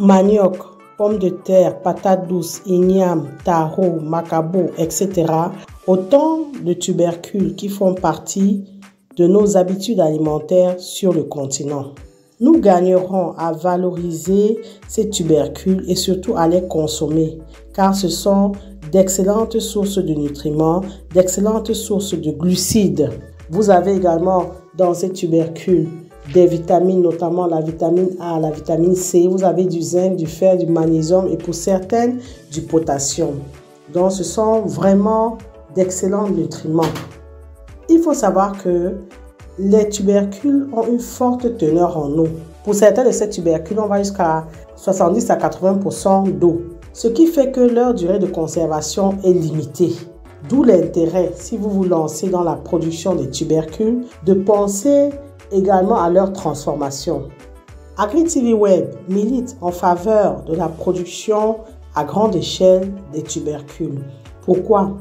manioc, pommes de terre, patates douces, igname, taro, macabo, etc. Autant de tubercules qui font partie de nos habitudes alimentaires sur le continent. Nous gagnerons à valoriser ces tubercules et surtout à les consommer, car ce sont d'excellentes sources de nutriments, d'excellentes sources de glucides. Vous avez également dans ces tubercules des vitamines, notamment la vitamine A, la vitamine C. Vous avez du zinc, du fer, du magnésium et pour certaines, du potassium. Donc, ce sont vraiment d'excellents nutriments. Il faut savoir que les tubercules ont une forte teneur en eau. Pour certains de ces tubercules, on va jusqu'à 70 à 80% d'eau, ce qui fait que leur durée de conservation est limitée. D'où l'intérêt, si vous vous lancez dans la production des tubercules, de penser également à leur transformation. AgriTV Web milite en faveur de la production à grande échelle des tubercules. Pourquoi?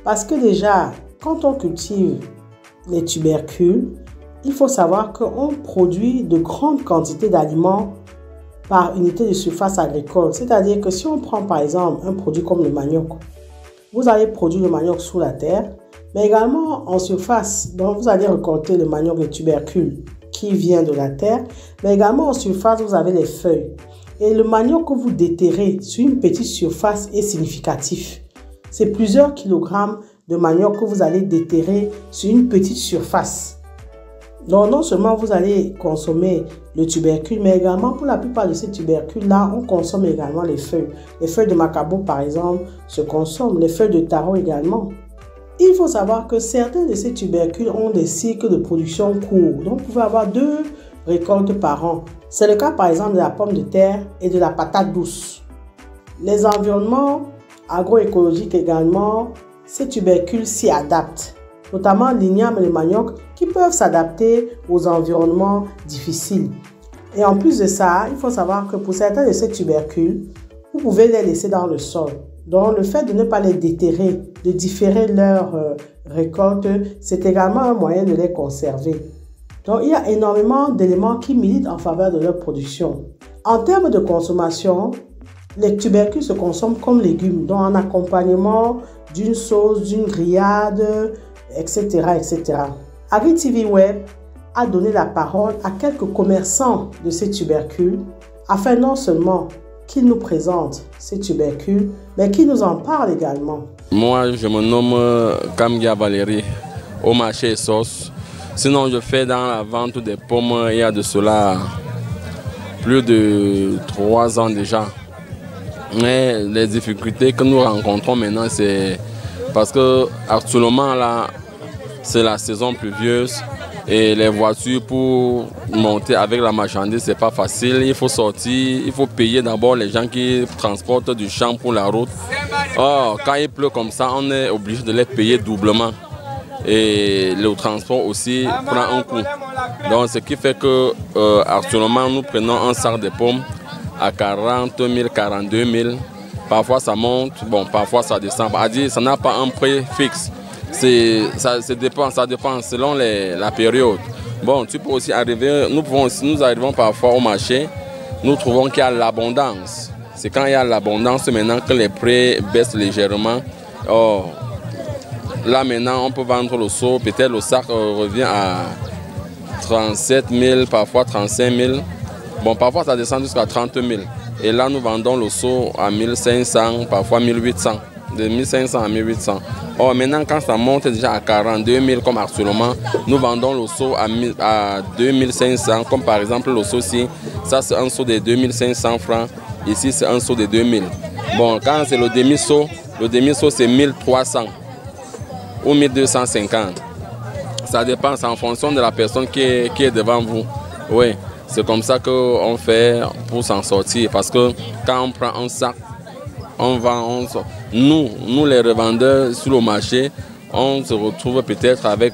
Parce que déjà, quand on cultive les tubercules, il faut savoir qu'on produit de grandes quantités d'aliments par unité de surface agricole. C'est-à-dire que si on prend par exemple un produit comme le manioc, vous allez produire le manioc sous la terre, mais également en surface. Donc vous allez récolter le manioc, le tubercule qui vient de la terre, mais également en surface, vous avez les feuilles. Et le manioc que vous déterrez sur une petite surface est significatif. C'est plusieurs kilogrammes de manioc que vous allez déterrer sur une petite surface. Donc non seulement vous allez consommer le tubercule, mais également pour la plupart de ces tubercules-là, on consomme également les feuilles. Les feuilles de macabo, par exemple, se consomment, les feuilles de taro également. Il faut savoir que certains de ces tubercules ont des cycles de production courts. Donc vous pouvez avoir 2 récoltes par an. C'est le cas par exemple de la pomme de terre et de la patate douce. Les environnements agroécologiques également, ces tubercules s'y adaptent, notamment l'igname et le manioc qui peuvent s'adapter aux environnements difficiles. Et en plus de ça, il faut savoir que pour certains de ces tubercules, vous pouvez les laisser dans le sol. Donc le fait de ne pas les déterrer, de différer leur récolte, c'est également un moyen de les conserver. Donc il y a énormément d'éléments qui militent en faveur de leur production. En termes de consommation, les tubercules se consomment comme légumes, donc en accompagnement d'une sauce, d'une grillade, etc. etc. AgriTV Web a donné la parole à quelques commerçants de ces tubercules afin non seulement qu'ils nous présentent ces tubercules, mais qu'ils nous en parlent également. Moi, je me nomme Kamgia Valérie, au marché Sauce. Sinon, je fais dans la vente des pommes il y a de cela plus de 3 ans déjà. Mais les difficultés que nous rencontrons maintenant, c'est parce que actuellement là, c'est la saison pluvieuse et les voitures pour monter avec la marchandise, c'est pas facile. Il faut sortir, il faut payer d'abord les gens qui transportent du champ pour la route. Or, quand il pleut comme ça, on est obligé de les payer doublement. Et le transport aussi prend un coût. Donc, ce qui fait que actuellement, nous prenons un sac de pommes à 40 000, 42 000. Parfois ça monte, bon, parfois ça descend. C'est-à-dire ça n'a pas un prix fixe. Ça dépend selon la période. Bon, tu peux aussi arriver, nous arrivons parfois au marché, nous trouvons qu'il y a l'abondance. C'est quand il y a l'abondance maintenant que les prix baissent légèrement. Or, là maintenant on peut vendre le seau, peut-être le sac revient à 37 000, parfois 35 000. Bon, parfois ça descend jusqu'à 30 000. Et là, nous vendons le seau à 1500, parfois 1800. De 1500 à 1800. Or, maintenant, quand ça monte déjà à 42 000, comme actuellement, nous vendons le seau à 2500. Comme par exemple, le seau-ci, ça c'est un seau de 2500 francs. Ici, c'est un seau de 2000. Bon, quand c'est le demi-seau, c'est 1300 ou 1250. Ça dépend, c'est en fonction de la personne qui est devant vous. Oui. C'est comme ça qu'on fait pour s'en sortir. Parce que quand on prend un sac, on vend, nous les revendeurs sur le marché, on se retrouve peut-être avec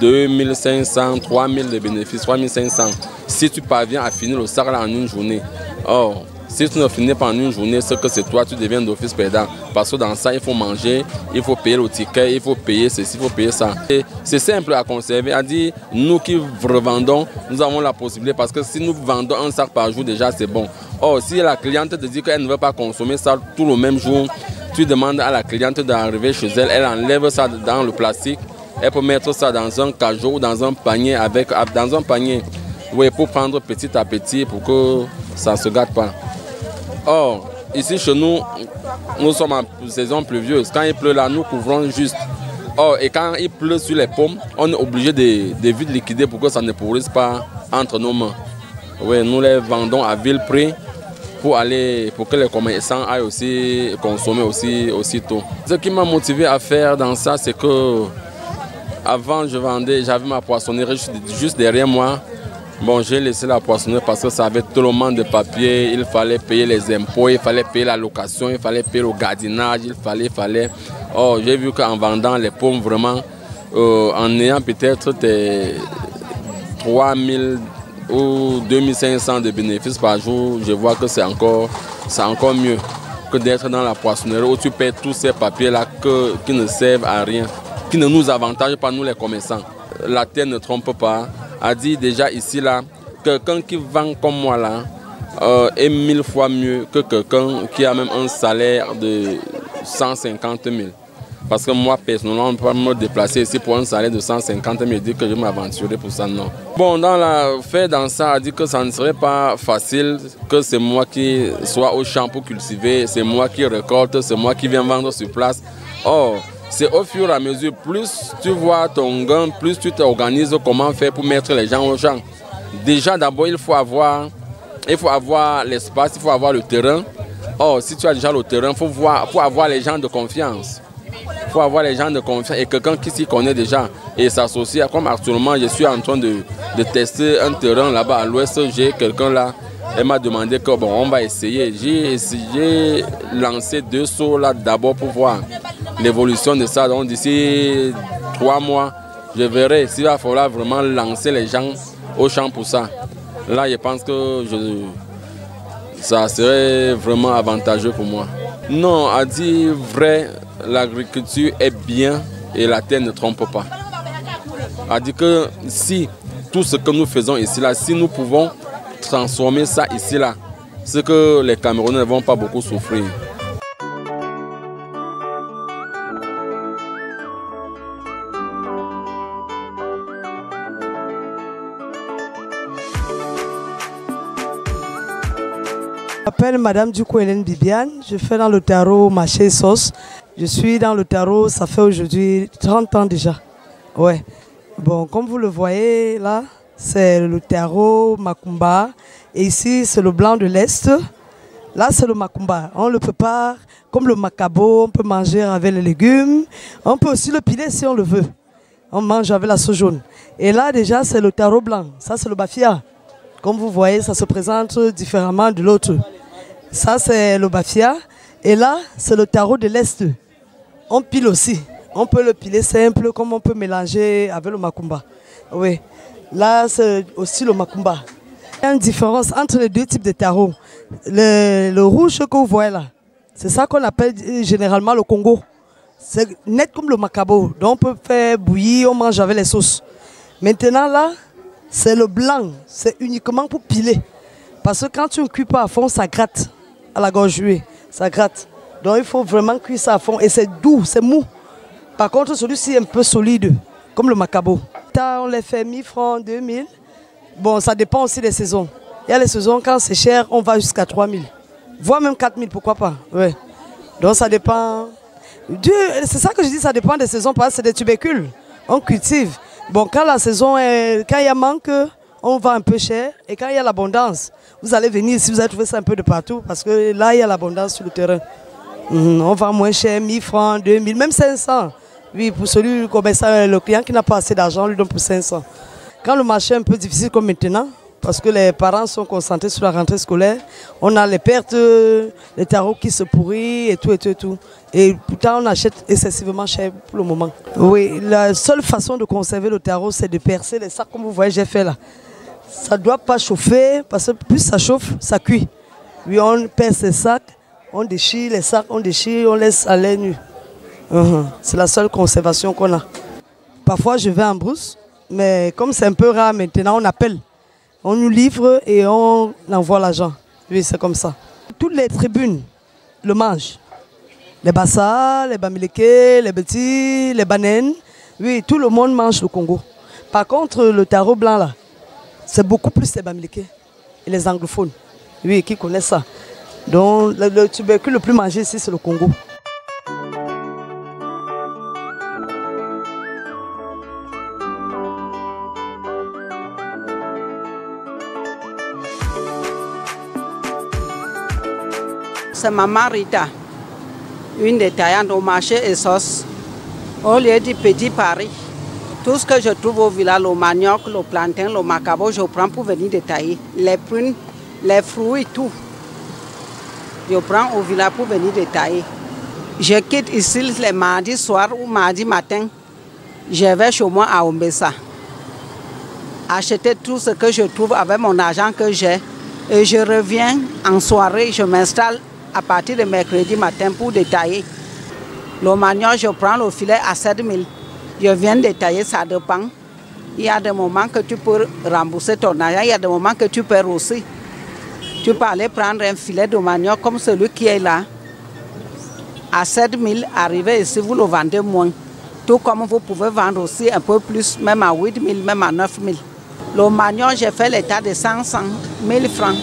2500, 3000 de bénéfices, 3500. Si tu parviens à finir le sac là en une journée. Or, si tu ne finis pas en une journée, c'est que c'est toi, tu deviens d'office perdant. Parce que dans ça, il faut manger, il faut payer le ticket, il faut payer ceci, il faut payer ça. C'est simple à conserver. À dire, nous qui revendons, nous avons la possibilité. Parce que si nous vendons un sac par jour, déjà, c'est bon. Or, si la cliente te dit qu'elle ne veut pas consommer ça tout le même jour, tu demandes à la cliente d'arriver chez elle, elle enlève ça dans le plastique, elle peut mettre ça dans un cajot ou dans un panier, oui, pour prendre petit à petit pour que ça ne se gâte pas. Or, ici chez nous, nous sommes en saison pluvieuse. Quand il pleut là, nous couvrons juste. Or, et quand il pleut sur les pommes, on est obligé de vite liquider pour que ça ne pourrisse pas entre nos mains. Oui, nous les vendons à vil prix pour que les commerçants aillent aussi consommer aussitôt. Ce qui m'a motivé à faire dans ça, c'est que avant je vendais, j'avais ma poissonnerie juste derrière moi. Bon, j'ai laissé la poissonnerie parce que ça avait tellement de papiers, il fallait payer les impôts, il fallait payer la location, il fallait payer le gardinage, il fallait. Oh, j'ai vu qu'en vendant les pommes vraiment, en ayant peut-être 3 000 ou 2 500 de bénéfices par jour, je vois que c'est encore mieux que d'être dans la poissonnerie où tu payes tous ces papiers-là qui ne servent à rien, qui ne nous avantagent pas, nous les commerçants. La terre ne trompe pas. A dit déjà ici, là, quelqu'un qui vend comme moi là est 1000 fois mieux que quelqu'un qui a même un salaire de 150 000. Parce que moi, personnellement, on ne peut pas me déplacer ici pour un salaire de 150 000 et dire que je m'aventurerai pour ça, non. Bon, dans ça, a dit que ça ne serait pas facile, que c'est moi qui sois au champ pour cultiver, c'est moi qui récolte, c'est moi qui viens vendre sur place. Or, c'est au fur et à mesure, plus tu vois ton gain, plus tu t'organises comment faire pour mettre les gens au champ. Déjà, d'abord, il faut avoir l'espace, il faut avoir le terrain. Or, si tu as déjà le terrain, il faut avoir les gens de confiance. Il faut avoir les gens de confiance et quelqu'un qui s'y connaît déjà et s'associer. Comme actuellement, je suis en train de tester un terrain là-bas à l'ouest. J'ai quelqu'un là, elle m'a demandé que bon, on va essayer. J'ai lancé 2 sauts là d'abord pour voir l'évolution de ça. Donc d'ici 3 mois, je verrai s'il va falloir vraiment lancer les gens au champ pour ça. Là, je pense que ça serait vraiment avantageux pour moi. Non, à dire vrai, l'agriculture est bien et la terre ne trompe pas. À dire que si tout ce que nous faisons ici, là, si nous pouvons transformer ça ici, là, c'est que les Camerounais ne vont pas beaucoup souffrir. Je m'appelle Madame Ducou Hélène Bibiane, je fais dans le tarot Marché Sauce. Je suis dans le tarot, ça fait aujourd'hui 30 ans déjà. Ouais. Bon, comme vous le voyez là, c'est le tarot Macumba. Et ici, c'est le blanc de l'Est. Là, c'est le Macumba. On le prépare comme le macabo, on peut manger avec les légumes. On peut aussi le piler si on le veut. On mange avec la sauce jaune. Et là, déjà, c'est le tarot blanc. Ça, c'est le bafia. Comme vous voyez, ça se présente différemment de l'autre. Ça, c'est le bafia. Et là, c'est le tarot de l'Est. On pile aussi. On peut le piler simple, comme on peut mélanger avec le macumba. Oui. Là, c'est aussi le macumba. Il y a une différence entre les 2 types de tarot. Le rouge que vous voyez là, c'est ça qu'on appelle généralement le Congo. C'est net comme le macabo. Donc, on peut faire bouillir, on mange avec les sauces. Maintenant, là, c'est le blanc, c'est uniquement pour piler. Parce que quand tu ne cuis pas à fond, ça gratte à la gorge, ça gratte. Donc il faut vraiment cuire ça à fond et c'est doux, c'est mou. Par contre, celui-ci est un peu solide, comme le macabo. On les fait 1000 francs, 2000. Bon, ça dépend aussi des saisons. Il y a les saisons, quand c'est cher, on va jusqu'à 3000. Voire même 4000, pourquoi pas. Ouais. Donc ça dépend. C'est ça que je dis, ça dépend des saisons, parce que c'est des tubercules. On cultive. Bon, quand la saison est, quand il y a manque, on vend un peu cher. Et quand il y a l'abondance, vous allez venir ici, vous allez trouver ça un peu de partout. Parce que là, il y a l'abondance sur le terrain. On vend moins cher, 1000 francs, 2000, même 500. Oui, pour celui comme ça, le client qui n'a pas assez d'argent, lui donne pour 500. Quand le marché est un peu difficile comme maintenant, parce que les parents sont concentrés sur la rentrée scolaire, on a les pertes, les tarots qui se pourrissent et tout et tout et tout. Et pourtant, on achète excessivement cher pour le moment. Oui, la seule façon de conserver le tarot, c'est de percer les sacs, comme vous voyez, j'ai fait là. Ça ne doit pas chauffer, parce que plus ça chauffe, ça cuit. Oui, on perce les sacs, on déchire les sacs, on déchire, on laisse à l'air nu. C'est la seule conservation qu'on a. Parfois, je vais en brousse, mais comme c'est un peu rare maintenant, on appelle. On nous livre et on envoie l'argent. Oui, c'est comme ça. Toutes les tribunes le mangent. Les Bassa, les Bamileke, les Beti, les Banen. Oui, tout le monde mange le Congo. Par contre, le taro blanc, là, c'est beaucoup plus les Bamileke et les anglophones. Oui, qui connaissent ça. Donc, le tubercule le plus mangé ici, c'est le Congo. C'est Maman Rita, une détaillante au marché Essos, au lieu du Petit Paris. Tout ce que je trouve au village, le manioc, le plantain, le macabo, je prends pour venir détailler. Les prunes, les fruits, tout. Je prends au village pour venir détailler. Je quitte ici les mardis soir ou mardi matin. Je vais chez moi à Ombessa. Acheter tout ce que je trouve avec mon argent que j'ai. Et je reviens en soirée, je m'installe à partir de mercredi matin pour détailler. Le manioc, je prends le filet à 7 000. Je viens détailler, ça dépend. Il y a des moments que tu peux rembourser ton argent, il y a des moments que tu perds aussi. Tu peux aller prendre un filet de manioc comme celui qui est là. À 7 000, arriver ici, vous le vendez moins. Tout comme vous pouvez vendre aussi un peu plus, même à 8 000, même à 9 000. Le manioc, j'ai fait l'état de 500 000 francs.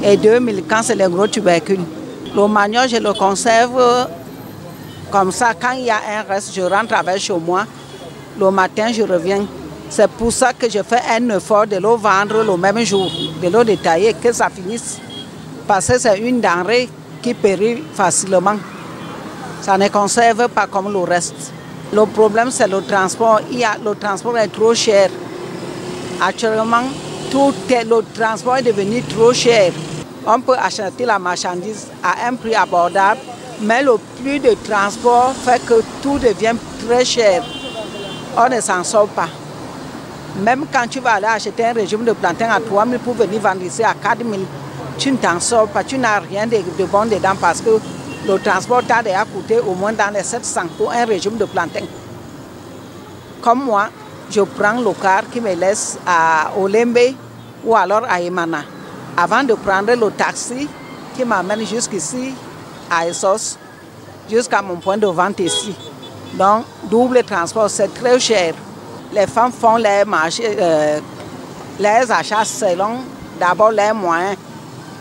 Et 2 000 quand c'est les gros tubercules. Le manioc, je le conserve comme ça. Quand il y a un reste, je rentre avec chez moi. Le matin, je reviens. C'est pour ça que je fais un effort de le vendre le même jour, de le détailler, que ça finisse. Parce que c'est une denrée qui périt facilement. Ça ne conserve pas comme le reste. Le problème, c'est le transport. Le transport est trop cher. Actuellement, le transport est devenu trop cher. On peut acheter la marchandise à un prix abordable, mais le prix de transport fait que tout devient très cher. On ne s'en sort pas. Même quand tu vas aller acheter un régime de plantain à 3 000 pour venir vendre ici à 4 000, tu ne t'en sors pas, tu n'as rien de bon dedans parce que le transport t'a déjà coûté au moins dans les 700 pour un régime de plantain. Comme moi, je prends le car qui me laisse à Olembe ou alors à Emana. Avant de prendre le taxi qui m'amène jusqu'ici à Essos, jusqu'à mon point de vente ici. Donc, double transport, c'est très cher. Les femmes font les achats selon d'abord les moyens.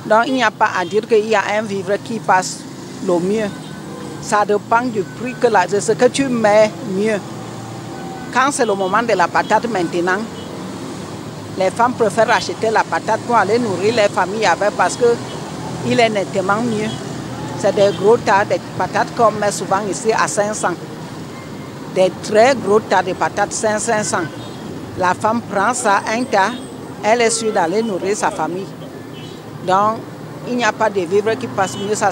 Donc, il n'y a pas à dire qu'il y a un vivre qui passe le mieux. Ça dépend du prix de ce que tu mets mieux. Quand c'est le moment de la patate maintenant, les femmes préfèrent acheter la patate pour aller nourrir les familles avec parce qu'il est nettement mieux. C'est des gros tas de patates qu'on met souvent ici à 500. Des très gros tas de patates 500. La femme prend ça, un tas, elle est sûre d'aller nourrir sa famille. Donc, il n'y a pas de vivres qui passent mieux. Ça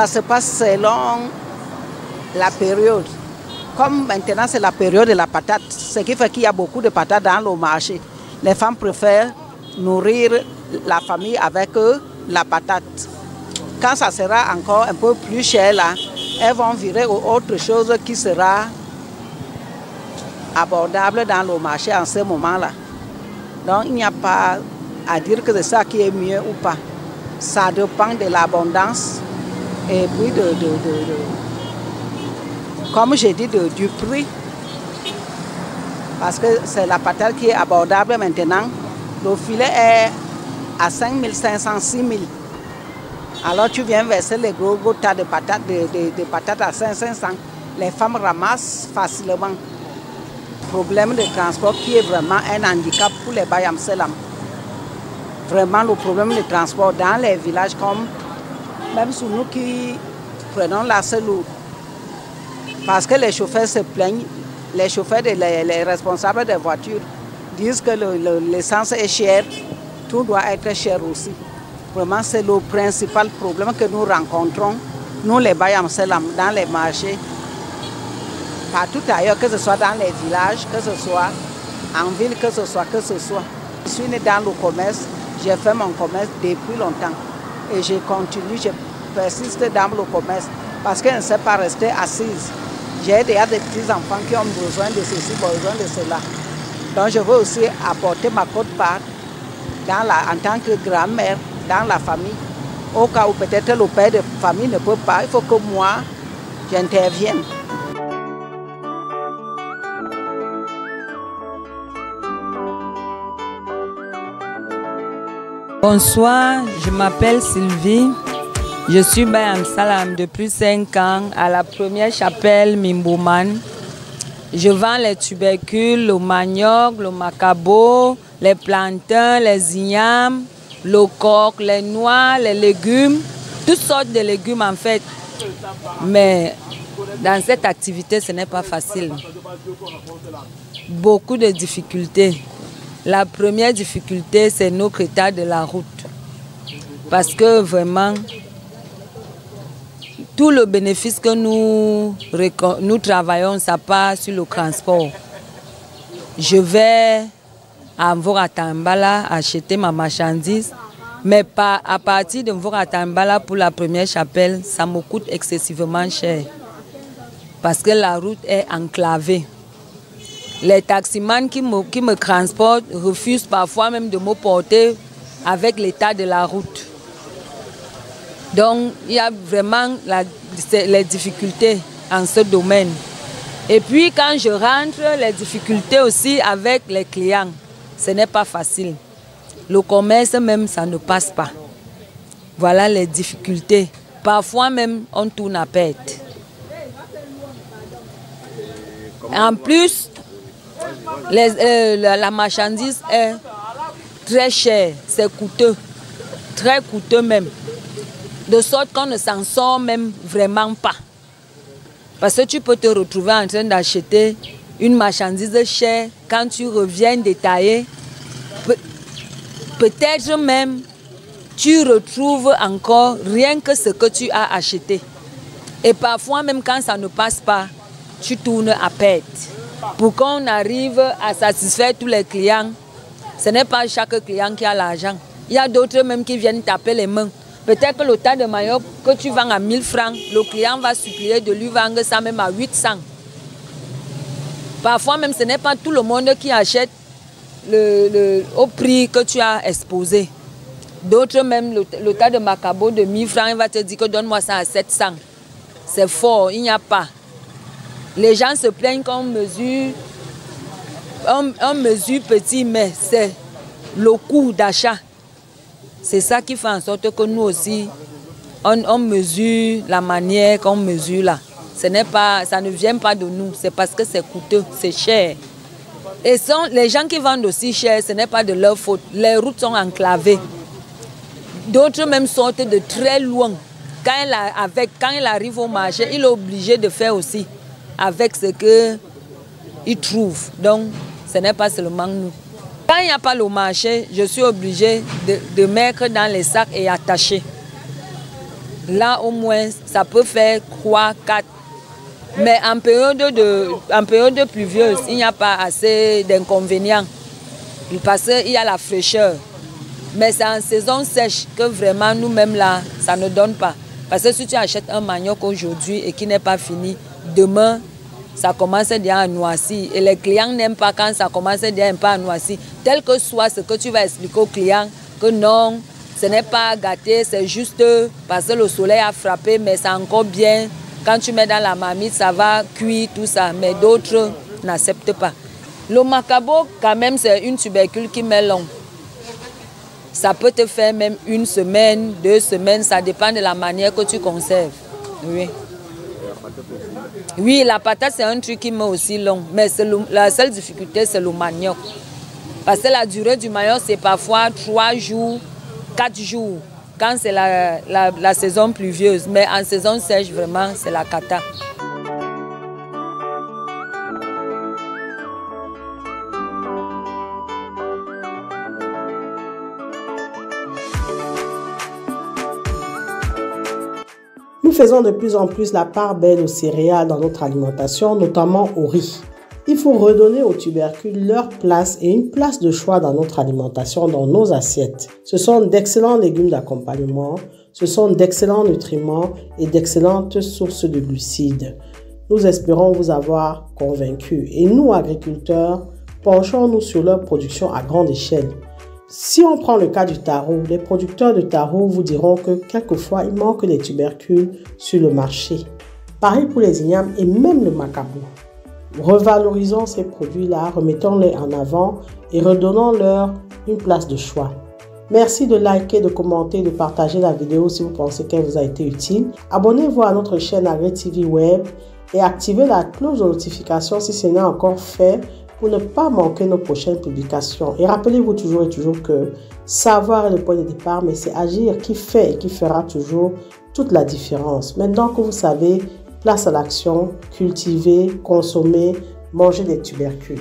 se passe selon la période. Comme maintenant c'est la période de la patate, ce qui fait qu'il y a beaucoup de patates dans le marché. Les femmes préfèrent nourrir la famille avec la patate. Quand ça sera encore un peu plus cher là, elles vont virer autre chose qui sera abordable dans le marché en ce moment-là. Donc il n'y a pas à dire que c'est ça qui est mieux ou pas. Ça dépend de l'abondance et puis comme j'ai dit, du prix. Parce que c'est la patate qui est abordable maintenant. Le filet est à 5 500, 6 000. Alors tu viens verser les gros tas de patates, de patates à 500. Les femmes ramassent facilement. Problème de transport qui est vraiment un handicap pour les Bayam Selam. Vraiment le problème de transport dans les villages comme même sur nous qui prenons la Selou. Parce que les chauffeurs se plaignent, les chauffeurs, les responsables des voitures disent que l'essence est chère, tout doit être cher aussi. Vraiment, c'est le principal problème que nous rencontrons, nous les Bayam Selam, dans les marchés, partout ailleurs, que ce soit dans les villages, que ce soit en ville, que ce soit. Je suis née dans le commerce, j'ai fait mon commerce depuis longtemps et je continue, je persiste dans le commerce parce que je ne sais pas rester assise. J'ai déjà des petits-enfants qui ont besoin de ceci, besoin de cela. Donc je veux aussi apporter ma quote-part en tant que grand-mère dans la famille. Au cas où peut-être le père de famille ne peut pas, il faut que moi, j'intervienne. Bonsoir, je m'appelle Sylvie. Je suis Bayam Salam depuis 5 ans à la première chapelle Mimbouman. Je vends les tubercules, le manioc, le macabo, les plantains, les ignames, le coq, les noix, les légumes, toutes sortes de légumes en fait. Mais dans cette activité, ce n'est pas facile. Beaucoup de difficultés. La première difficulté, c'est notre état de la route. Parce que vraiment, tout le bénéfice que nous travaillons, ça part sur le transport. Je vais à Mvoratambala acheter ma marchandise, mais à partir de Mvoratambala pour la première chapelle, ça me coûte excessivement cher. Parce que la route est enclavée. Les taximans qui me transportent refusent parfois même de me porter avec l'état de la route. Donc, il y a vraiment les difficultés en ce domaine. Et puis, quand je rentre, les difficultés aussi avec les clients. Ce n'est pas facile. Le commerce même, ça ne passe pas. Voilà les difficultés. Parfois même, on tourne à perte. En plus, la marchandise est très chère, c'est coûteux, très coûteux même. De sorte qu'on ne s'en sort même vraiment pas. Parce que tu peux te retrouver en train d'acheter une marchandise chère quand tu reviens détailler. Peut-être même tu retrouves encore rien que ce que tu as acheté. Et parfois même quand ça ne passe pas, tu tournes à perte. Pour qu'on arrive à satisfaire tous les clients, ce n'est pas chaque client qui a l'argent. Il y a d'autres même qui viennent taper les mains. Peut-être que le tas de manioc que tu vends à 1000 francs, le client va supplier de lui vendre ça même à 800. Parfois même, ce n'est pas tout le monde qui achète au prix que tu as exposé. D'autres même, le tas de macabo de 1000 francs, il va te dire que donne-moi ça à 700. C'est fort, il n'y a pas. Les gens se plaignent qu'on mesure, on mesure petit, mais c'est le coût d'achat. C'est ça qui fait en sorte que nous aussi, on mesure la manière qu'on mesure là. Ça ne vient pas de nous, c'est parce que c'est coûteux, c'est cher. Et les gens qui vendent aussi cher, ce n'est pas de leur faute. Les routes sont enclavées. D'autres même sortent de très loin. Quand il arrive au marché, il est obligé de faire aussi avec ce qu'il trouve. Donc, ce n'est pas seulement nous. Quand il n'y a pas le marché, je suis obligée de mettre dans les sacs et attacher. Là, au moins, ça peut faire 3, 4. Mais en période pluvieuse, il n'y a pas assez d'inconvénients. Parce qu'il y a la fraîcheur. Mais c'est en saison sèche que vraiment, nous-mêmes là, ça ne donne pas. Parce que si tu achètes un manioc aujourd'hui et qui n'est pas fini, demain, ça commence déjà à noircir. Et les clients n'aiment pas quand ça commence déjà un peu à noircir. Tel que soit ce que tu vas expliquer aux clients, que non, ce n'est pas gâté, c'est juste parce que le soleil a frappé, mais c'est encore bien. Quand tu mets dans la marmite, ça va cuire, tout ça. Mais d'autres n'acceptent pas. Le macabo, quand même, c'est une tubercule qui met long. Ça peut te faire même 1 semaine, 2 semaines, ça dépend de la manière que tu conserves. Oui. Oui, la patate, c'est un truc qui met aussi long. Mais la seule difficulté, c'est le manioc. Parce que la durée du manioc, c'est parfois 3 jours, 4 jours, quand c'est la saison pluvieuse. Mais en saison sèche, vraiment, c'est la cata. Nous faisons de plus en plus la part belle aux céréales dans notre alimentation, notamment au riz. Il faut redonner aux tubercules leur place et une place de choix dans notre alimentation, dans nos assiettes. Ce sont d'excellents légumes d'accompagnement, ce sont d'excellents nutriments et d'excellentes sources de glucides. Nous espérons vous avoir convaincus et nous, agriculteurs, penchons-nous sur leur production à grande échelle. Si on prend le cas du taro, les producteurs de taro vous diront que quelquefois, il manque des tubercules sur le marché. Pareil pour les ignames et même le macabo. Revalorisons ces produits-là, remettons-les en avant et redonnons-leur une place de choix. Merci de liker, de commenter, de partager la vidéo si vous pensez qu'elle vous a été utile. Abonnez-vous à notre chaîne AgriTV Web et activez la cloche de notification si ce n'est encore fait pour ne pas manquer nos prochaines publications. Et rappelez-vous toujours et toujours que savoir est le point de départ, mais c'est agir qui fait et qui fera toujours toute la différence. Maintenant que vous savez, place à l'action, cultiver, consommer, manger des tubercules.